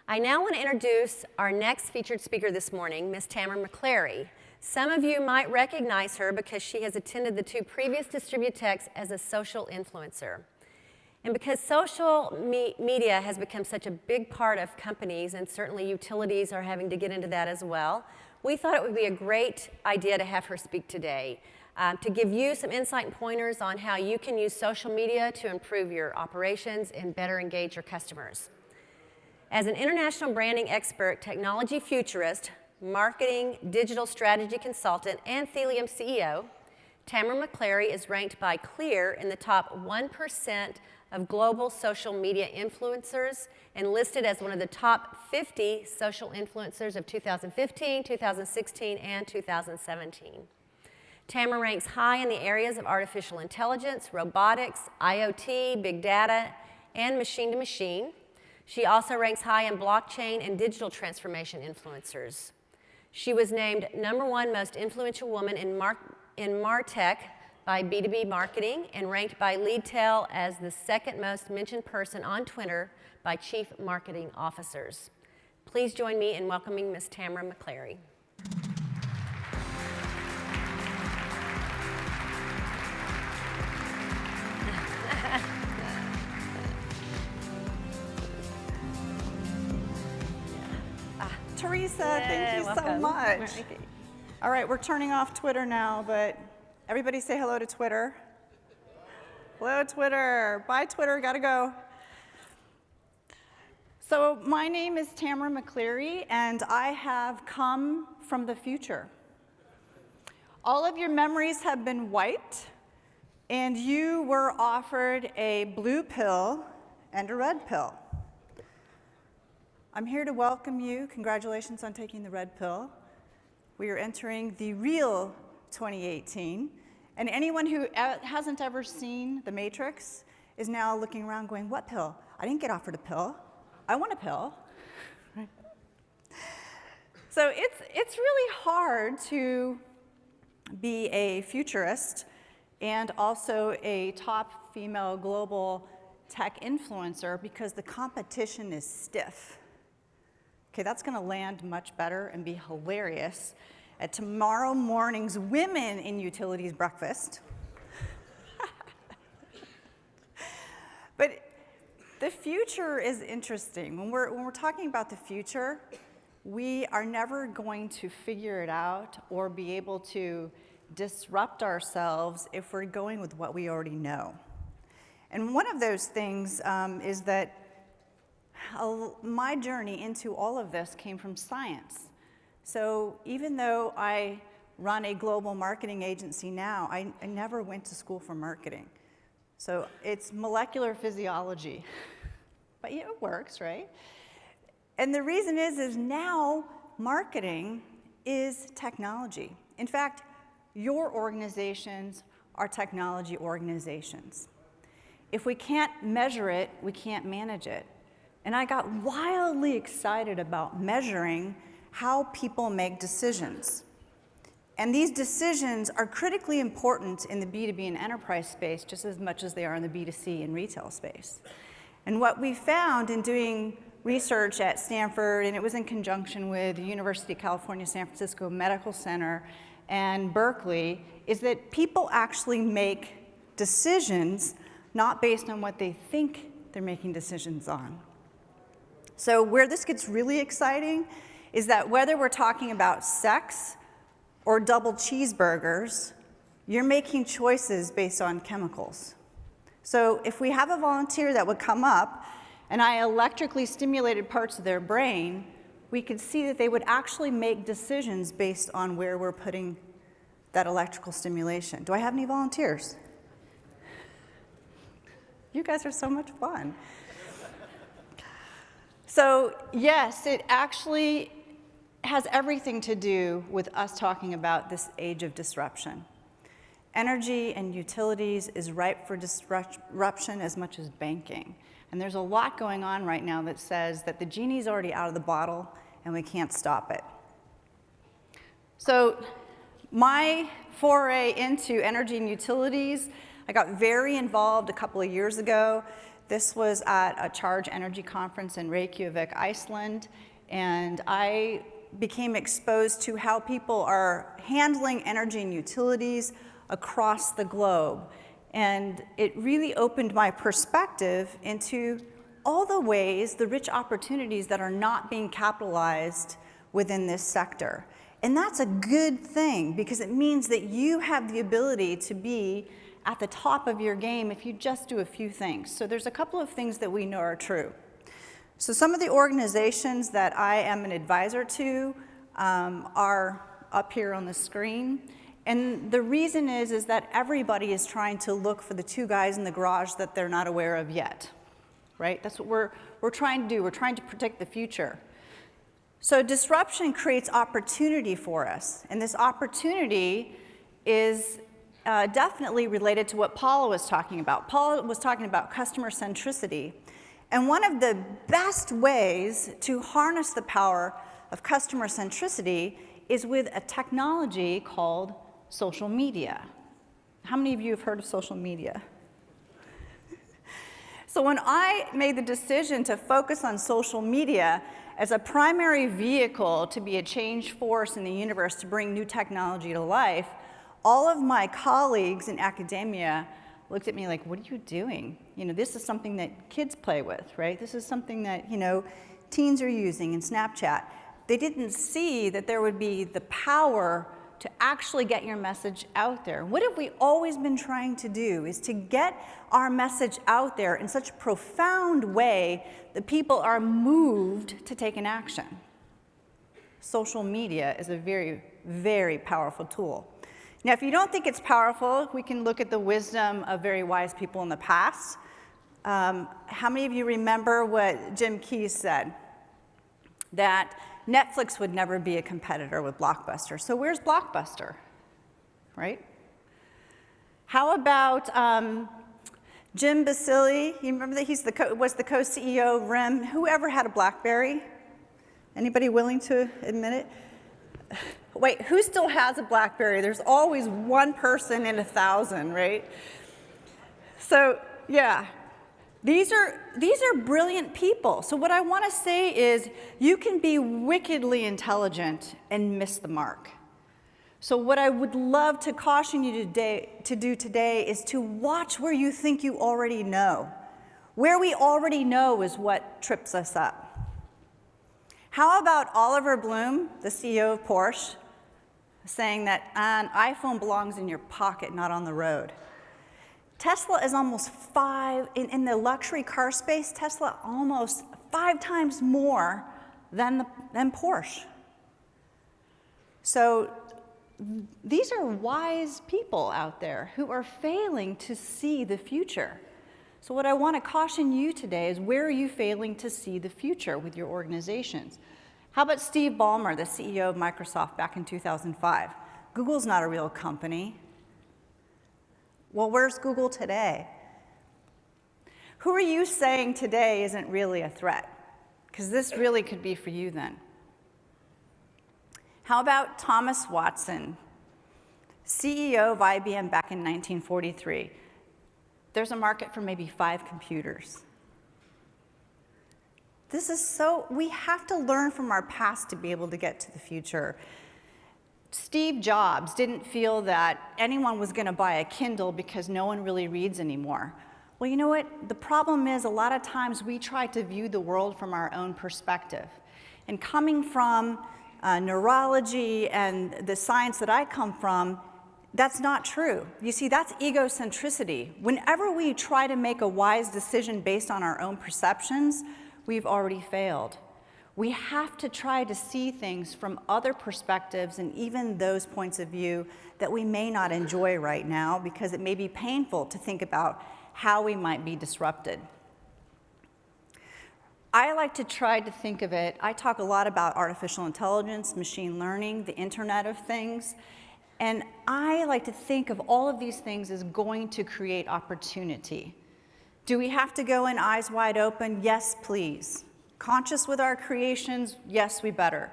I now want to introduce our next featured speaker this morning, Ms. Tamara McCleary. Some of you might recognize her because she has attended the 2 previous DistribuTECHs as a social influencer. And because social media has become such a big part of companies, and certainly utilities are having to get into that as well, we thought it would be a great idea to have her speak today, to give you some insight and pointers on how you can use social media to improve your operations and better engage your customers. As an international branding expert, technology futurist, marketing digital strategy consultant, and Thelium CEO, Tamara McCleary is ranked by Clear in the top 1% of global social media influencers and listed as one of the top 50 social influencers of 2015, 2016, and 2017. Tamara ranks high in the areas of artificial intelligence, robotics, IoT, big data, and machine-to-machine. She also ranks high in blockchain and digital transformation influencers. She was named #1 most influential woman in MarTech by B2B Marketing and ranked by LeadTel as the 2nd most mentioned person on Twitter by chief marketing officers. Please join me in welcoming Ms. Tamara McCleary. Teresa, thank you so much. All right, we're turning off Twitter now, but everybody say hello to Twitter. Hello, Twitter. Bye, Twitter. Gotta go. So my name is Tamara McCleary, and I have come from the future. All of your memories have been wiped, and you were offered a blue pill and a red pill. I'm here to welcome you. Congratulations on taking the red pill. We are entering the real 2018. And anyone who hasn't ever seen The Matrix is now looking around going, what pill? I didn't get offered a pill. I want a pill. Right. So it's really hard to be a futurist and also a top female global tech influencer because the competition is stiff. Okay, that's going to land much better and be hilarious at tomorrow morning's Women in Utilities breakfast. But the future is interesting. When we're talking about the future, we are never going to figure it out or be able to disrupt ourselves if we're going with what we already know. And one of those things is that my journey into all of this came from science. So even though I run a global marketing agency now, I never went to school for marketing. So it's molecular physiology. But yeah, it works, right? And the reason is now marketing is technology. In fact, your organizations are technology organizations. If we can't measure it, we can't manage it. And I got wildly excited about measuring how people make decisions. And these decisions are critically important in the B2B and enterprise space just as much as they are in the B2C and retail space. And what we found in doing research at Stanford, and it was in conjunction with the University of California, San Francisco Medical Center and Berkeley, is that people actually make decisions not based on what they think they're making decisions on. So where this gets really exciting is that whether we're talking about sex or double cheeseburgers, you're making choices based on chemicals. So if we have a volunteer that would come up and I electrically stimulated parts of their brain, we could see that they would actually make decisions based on where we're putting that electrical stimulation. Do I have any volunteers? You guys are so much fun. So yes, it actually has everything to do with us talking about this age of disruption. Energy and utilities is ripe for disruption as much as banking. And there's a lot going on right now that says that the genie's already out of the bottle and we can't stop it. So my foray into energy and utilities, I got very involved a couple of years ago This was at a Charge Energy conference in Reykjavik, Iceland, and I became exposed to how people are handling energy and utilities across the globe. And it really opened my perspective into all the ways, the rich opportunities that are not being capitalized within this sector. And that's a good thing, because it means that you have the ability to be at the top of your game if you just do a few things. So there's a couple of things that we know are true. So some of the organizations that I am an advisor to are up here on the screen. And the reason is that everybody is trying to look for the two guys in the garage that they're not aware of yet, right? That's what we're trying to do. We're trying to predict the future. So disruption creates opportunity for us. And this opportunity is definitely related to what Paula was talking about. Paula was talking about customer centricity. And one of the best ways to harness the power of customer centricity is with a technology called social media. How many of you have heard of social media? So when I made the decision to focus on social media as a primary vehicle to be a change force in the universe to bring new technology to life, all of my colleagues in academia looked at me like, what are you doing? You know, this is something that kids play with, right? This is something that, you know, teens are using in Snapchat. They didn't see that there would be the power to actually get your message out there. What have we always been trying to do is to get our message out there in such a profound way that people are moved to take an action. Social media is a very, very powerful tool. Now, if you don't think it's powerful, we can look at the wisdom of very wise people in the past. How many of you remember what Jim Keyes said? That Netflix would never be a competitor with Blockbuster. So where's Blockbuster, right? How about Jim Basile? You remember that he was the co-CEO of RIM. Whoever had a BlackBerry? Anybody willing to admit it? Wait, who still has a BlackBerry? There's always one person in 1,000, right? So yeah. These are brilliant people. So what I want to say is you can be wickedly intelligent and miss the mark. So what I would love to caution you to do today is to watch where you think you already know. Where we already know is what trips us up. How about Oliver Bloom, the CEO of Porsche, saying that an iPhone belongs in your pocket, not on the road? Tesla is almost in the luxury car space, Tesla almost 5 times more than Porsche. So these are wise people out there who are failing to see the future. So what I want to caution you today is, where are you failing to see the future with your organizations? How about Steve Ballmer, the CEO of Microsoft back in 2005? Google's not a real company. Well, where's Google today? Who are you saying today isn't really a threat? Because this really could be for you then. How about Thomas Watson, CEO of IBM back in 1943? There's a market for maybe 5 computers. We have to learn from our past to be able to get to the future. Steve Jobs didn't feel that anyone was going to buy a Kindle because no one really reads anymore. Well, you know what? The problem is, a lot of times we try to view the world from our own perspective. And coming from neurology and the science that I come from, that's not true. You see, that's egocentricity. Whenever we try to make a wise decision based on our own perceptions, we've already failed. We have to try to see things from other perspectives, and even those points of view that we may not enjoy right now, because it may be painful to think about how we might be disrupted. I like to try to think of it, I talk a lot about artificial intelligence, machine learning, the Internet of Things, and I like to think of all of these things as going to create opportunity. Do we have to go in eyes wide open? Yes, please. Conscious with our creations? Yes, we better.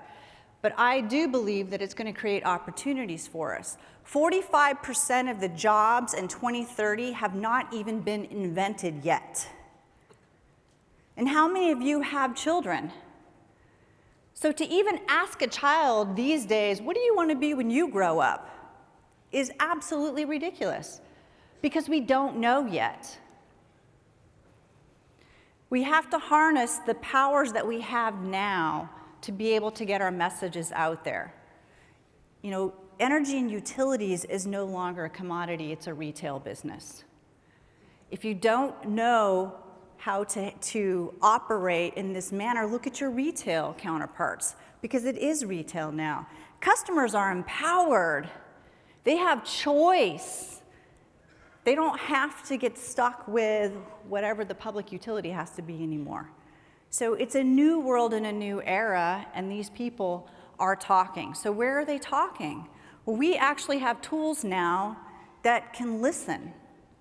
But I do believe that it's going to create opportunities for us. 45% of the jobs in 2030 have not even been invented yet. And how many of you have children? So to even ask a child these days, what do you want to be when you grow up, is absolutely ridiculous, because we don't know yet. We have to harness the powers that we have now to be able to get our messages out there. You know, energy and utilities is no longer a commodity, it's a retail business. If you don't know how to operate in this manner, look at your retail counterparts, because it is retail now. Customers are empowered. They have choice. They don't have to get stuck with whatever the public utility has to be anymore. So it's a new world and a new era, and these people are talking. So where are they talking? Well, we actually have tools now that can listen.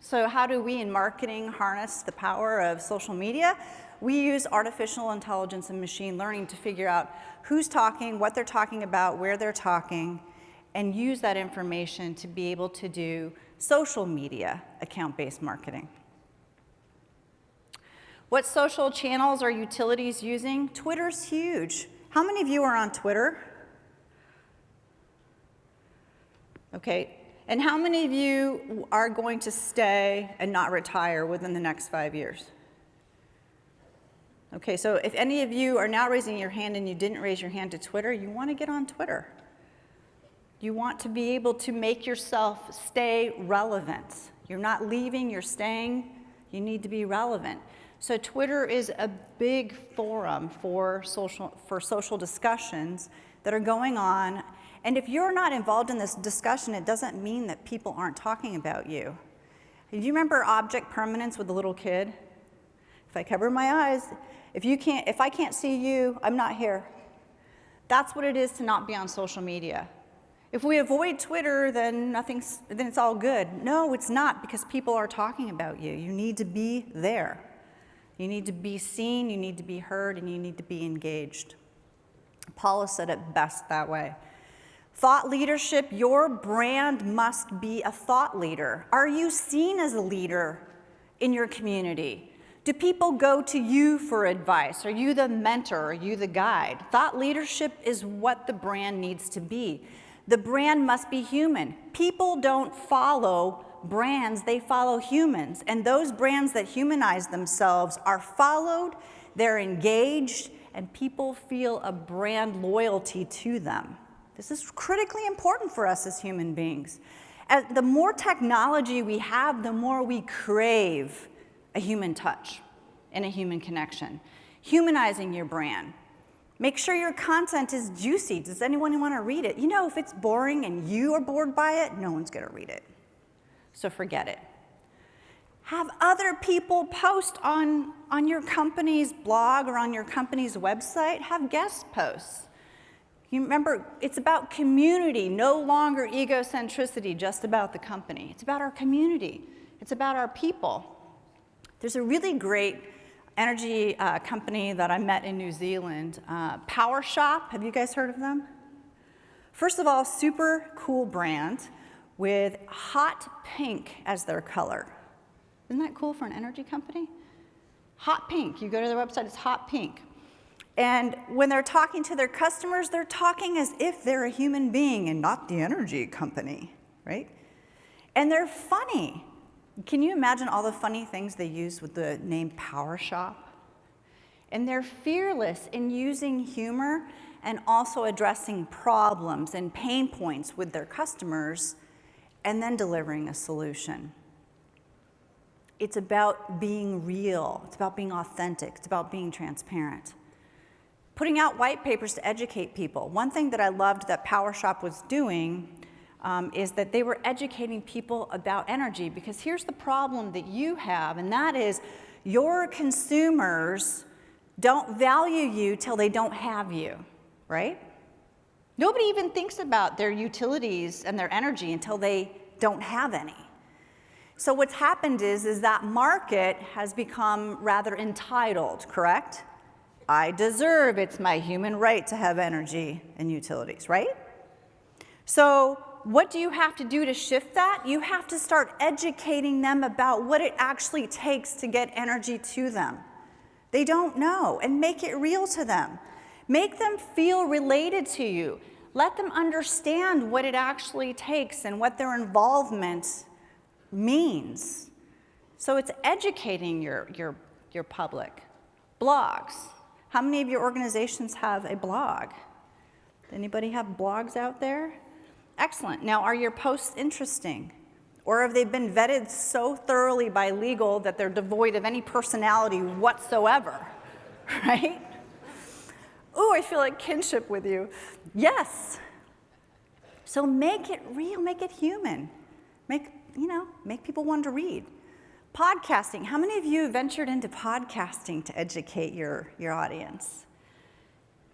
So how do we in marketing harness the power of social media? We use artificial intelligence and machine learning to figure out who's talking, what they're talking about, where they're talking, and use that information to be able to do social media account-based marketing. What social channels are utilities using? Twitter's huge. How many of you are on Twitter? Okay, and how many of you are going to stay and not retire within the next 5 years? Okay, so if any of you are now raising your hand and you didn't raise your hand to Twitter, you want to get on Twitter. You want to be able to make yourself stay relevant. You're not leaving, you're staying, you need to be relevant. So Twitter is a big forum for social discussions that are going on. And if you're not involved in this discussion, it doesn't mean that people aren't talking about you. Do you remember object permanence with the little kid? If I cover my eyes, if I can't see you, I'm not here. That's what it is to not be on social media. If we avoid Twitter, then it's all good. No, it's not, because people are talking about you. You need to be there. You need to be seen, you need to be heard, and you need to be engaged. Paula said it best that way. Thought leadership, your brand must be a thought leader. Are you seen as a leader in your community? Do people go to you for advice? Are you the mentor? Are you the guide? Thought leadership is what the brand needs to be. The brand must be human. People don't follow brands, they follow humans. And those brands that humanize themselves are followed, they're engaged, and people feel a brand loyalty to them. This is critically important for us as human beings. As the more technology we have, the more we crave a human touch and a human connection. Humanizing your brand. Make sure your content is juicy. Does anyone want to read it? You know, if it's boring and you are bored by it, no one's going to read it. So forget it. Have other people post on your company's blog or on your company's website. Have guest posts. You remember, it's about community, no longer egocentricity, just about the company. It's about our community. It's about our people. There's a really great energy company that I met in New Zealand, Power Shop. Have you guys heard of them? First of all, super cool brand with hot pink as their color. Isn't that cool for an energy company? Hot pink. You go to their website, it's hot pink. And when they're talking to their customers, they're talking as if they're a human being and not the energy company, right? And they're funny. Can you imagine all the funny things they use with the name Power Shop? And they're fearless in using humor and also addressing problems and pain points with their customers and then delivering a solution. It's about being real. It's about being authentic. It's about being transparent. Putting out white papers to educate people. One thing that I loved that Power Shop was doing is that they were educating people about energy, because here's the problem that you have, and that is your consumers don't value you till they don't have you, right? Nobody even thinks about their utilities and their energy until they don't have any. So what's happened is that market has become rather entitled, correct? I deserve, it's my human right to have energy and utilities, right? So what do you have to do to shift that? You have to start educating them about what it actually takes to get energy to them. They don't know, and make it real to them. Make them feel related to you. Let them understand what it actually takes and what their involvement means. So it's educating your public. Blogs. How many of your organizations have a blog? Anybody have blogs out there? Excellent. Now, are your posts interesting? Or have they been vetted so thoroughly by legal that they're devoid of any personality whatsoever, right? Ooh, I feel like kinship with you. Yes. So make it real, make it human. Make people want to read. Podcasting. How many of you ventured into podcasting to educate your audience?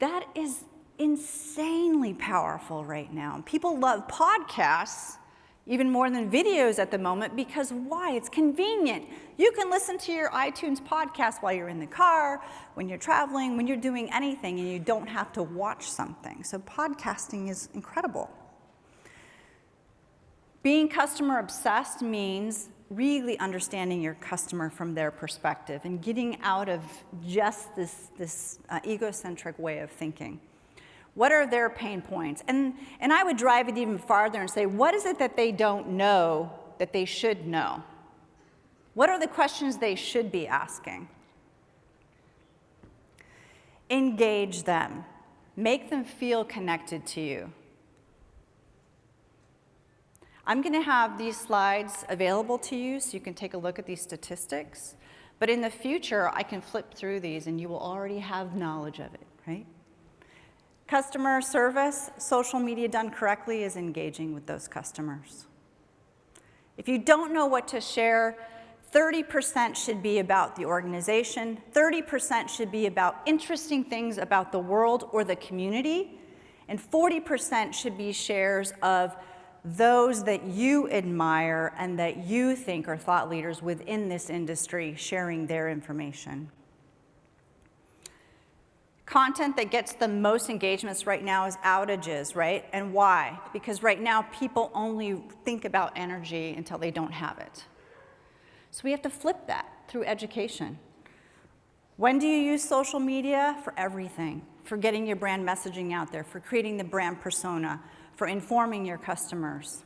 That is insanely powerful right now. People love podcasts even more than videos at the moment, because why? It's convenient. You can listen to your iTunes podcast while you're in the car, when you're traveling, when you're doing anything, and you don't have to watch something. So podcasting is incredible. Being customer obsessed means really understanding your customer from their perspective and getting out of just this egocentric way of thinking. What are their pain points? And I would drive it even farther and say, what is it that they don't know that they should know? What are the questions they should be asking? Engage them. Make them feel connected to you. I'm going to have these slides available to you so you can take a look at these statistics. But in the future, I can flip through these and you will already have knowledge of it, right? Customer service, social media done correctly is engaging with those customers. If you don't know what to share, 30% should be about the organization, 30% should be about interesting things about the world or the community, and 40% should be shares of those that you admire and that you think are thought leaders within this industry sharing their information. Content that gets the most engagements right now is outages, right? And why? Because right now people only think about energy until they don't have it. So we have to flip that through education. When do you use social media? For everything. For getting your brand messaging out there, for creating the brand persona, for informing your customers.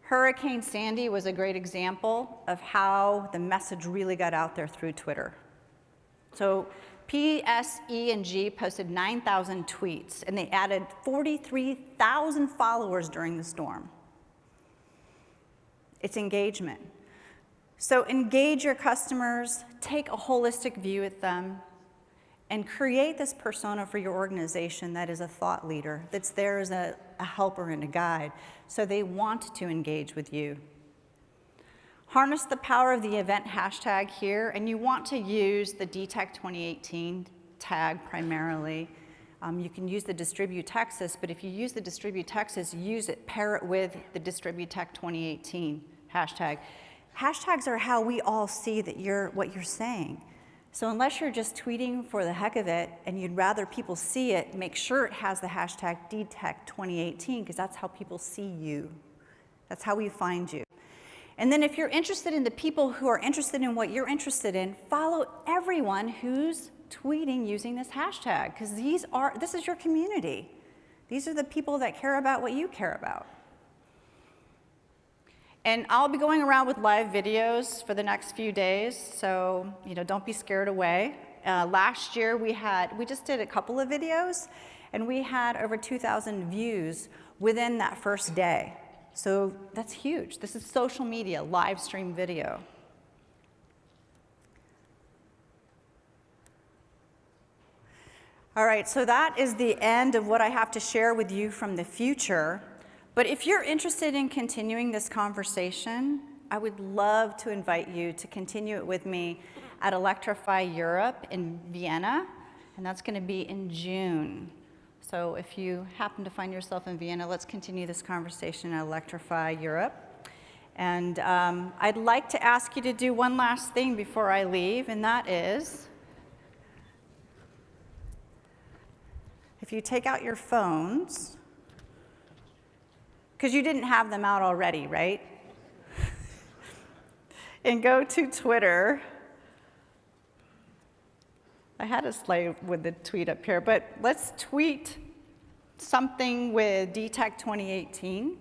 Hurricane Sandy was a great example of how the message really got out there through Twitter. So PSE&G posted 9,000 tweets, and they added 43,000 followers during the storm. It's engagement. So engage your customers, take a holistic view at them, and create this persona for your organization that is a thought leader, that's there as a helper and a guide, so they want to engage with you. Harness the power of the event hashtag here, and you want to use the DTech 2018 tag primarily. You can use the DistribuTECH, but if you use the DistribuTECH, use it, pair it with the DistribuTECH 2018 hashtag. Hashtags are how we all see that what you're saying. So unless you're just tweeting for the heck of it and you'd rather people see it, make sure it has the hashtag DTech 2018, because that's how people see you. That's how we find you. And then if you're interested in the people who are interested in what you're interested in, follow everyone who's tweeting using this hashtag, because this is your community. These are the people that care about what you care about. And I'll be going around with live videos for the next few days, so don't be scared away. Last year we just did a couple of videos, and we had over 2,000 views within that first day. So that's huge. This is social media, live stream video. All right, so that is the end of what I have to share with you from the future. But if you're interested in continuing this conversation, I would love to invite you to continue it with me at Electrify Europe in Vienna, and that's going to be in June. So if you happen to find yourself in Vienna, let's continue this conversation at Electrify Europe. And I'd like to ask you to do one last thing before I leave, and that is, if you take out your phones, because you didn't have them out already, right? And go to Twitter I had a slide with the tweet up here, but let's tweet something with DistribuTECH 2018.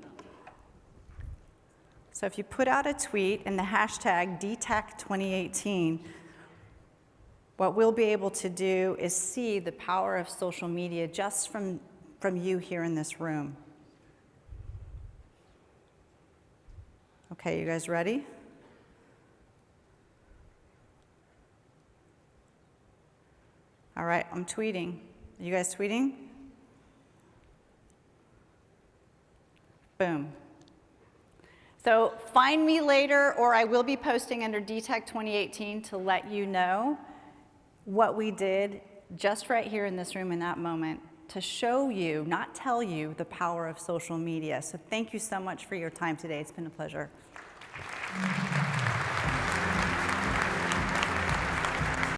So if you put out a tweet in the hashtag DistribuTECH 2018, what we'll be able to do is see the power of social media just from you here in this room. Okay, you guys ready? All right, I'm tweeting. You guys tweeting? Boom. So find me later, or I will be posting under DistribuTECH 2018 to let you know what we did just right here in this room in that moment to show you, not tell you, the power of social media. So thank you so much for your time today. It's been a pleasure.